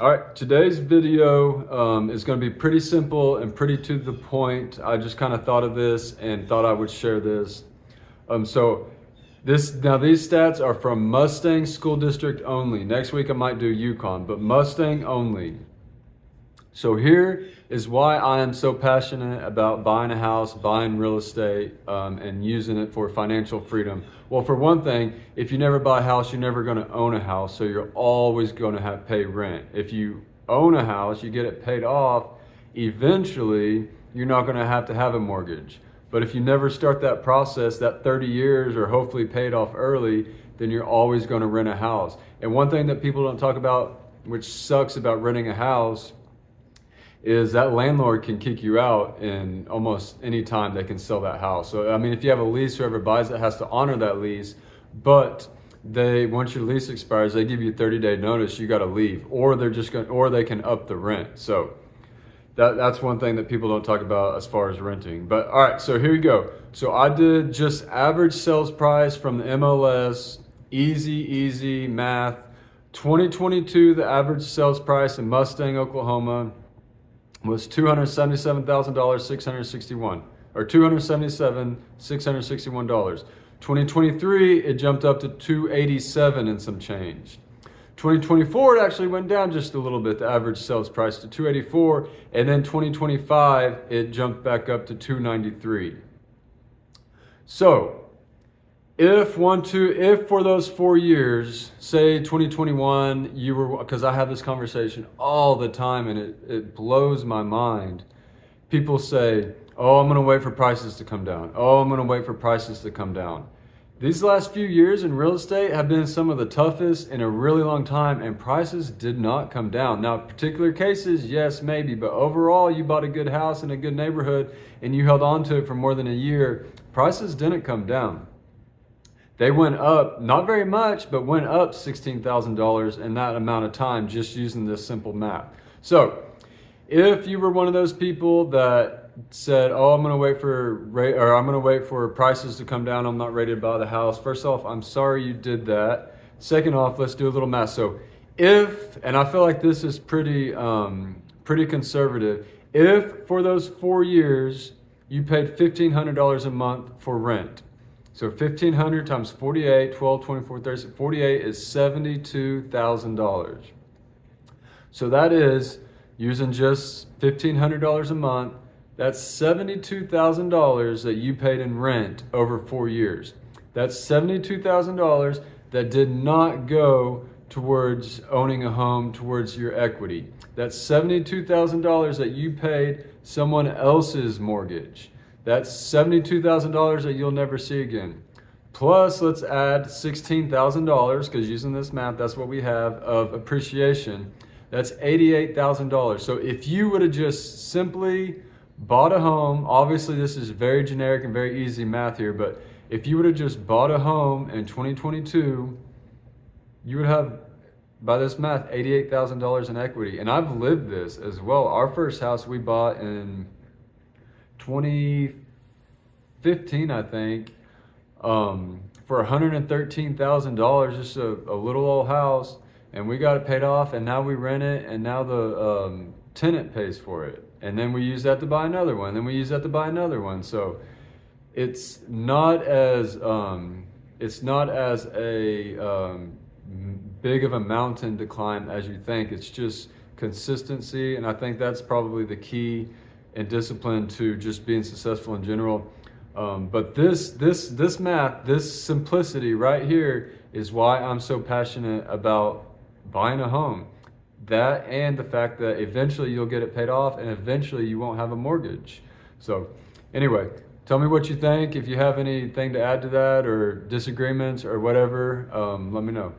All right, today's video is going to be pretty simple and pretty to the point. I just kind of thought of this and thought I would share this. These stats are from Mustang School District only. Next week I might do Yukon, but Mustang only. So here is why I am so passionate about buying a house, buying real estate, and using it for financial freedom. Well, for one thing, if you never buy a house, you're never going to own a house, so you're always going to have to pay rent. If you own a house, you get it paid off, eventually you're not going to have a mortgage. But if you never start that process, that 30 years or hopefully paid off early, then you're always going to rent a house. And one thing that people don't talk about, which sucks about renting a house, is that landlord can kick you out in almost any time they can sell that house. So, I mean, if you have a lease, whoever buys it has to honor that lease, but once your lease expires, they give you a 30-day notice, you got to leave, or they can up the rent. So that's one thing that people don't talk about as far as renting. But all right, so here you go. So I did just average sales price from the MLS, easy math. 2022, the average sales price in Mustang, Oklahoma was $277,661, or $277,661. 2023, it jumped up to 287 and some change. 2024, it actually went down just a little bit, the average sales price to 284, and then 2025, it jumped back up to 293. So, if for those 4 years, say 2021, because I have this conversation all the time and it blows my mind. People say, oh, I'm gonna wait for prices to come down. Oh, I'm gonna wait for prices to come down. These last few years in real estate have been some of the toughest in a really long time, and prices did not come down. Now, particular cases, yes, maybe, but overall, you bought a good house in a good neighborhood and you held on to it for more than a year, prices didn't come down. They went up, not very much, but went up $16,000 in that amount of time just using this simple math. So if you were one of those people that said, oh, I'm going to wait for prices to come down, I'm not ready to buy the house. First off, I'm sorry you did that. Second off, let's do a little math. So and I feel like this is pretty conservative, if for those 4 years you paid $1,500 a month for rent, so 1,500 times 48, 12, 24, 36, 48 is $72,000. So that is, using just $1,500 a month, that's $72,000 that you paid in rent over 4 years. That's $72,000 that did not go towards owning a home, towards your equity. That's $72,000 that you paid someone else's mortgage. That's $72,000 that you'll never see again. Plus, let's add $16,000, because using this math, that's what we have, of appreciation. That's $88,000. So if you would have just simply bought a home, obviously this is very generic and very easy math here, but if you would have just bought a home in 2022, you would have, by this math, $88,000 in equity. And I've lived this as well. Our first house we bought in 2015, I think, for $113,000, just a little old house, and we got it paid off, and now we rent it, and now the tenant pays for it, and then we use that to buy another one, then we use that to buy another one. So it's not as big of a mountain to climb as you think. It's just consistency, and I think that's probably the key and discipline to just being successful in general. But this math, this simplicity right here is why I'm so passionate about buying a home. That and the fact that eventually you'll get it paid off and eventually you won't have a mortgage. So anyway, tell me what you think. If you have anything to add to that or disagreements or whatever, let me know.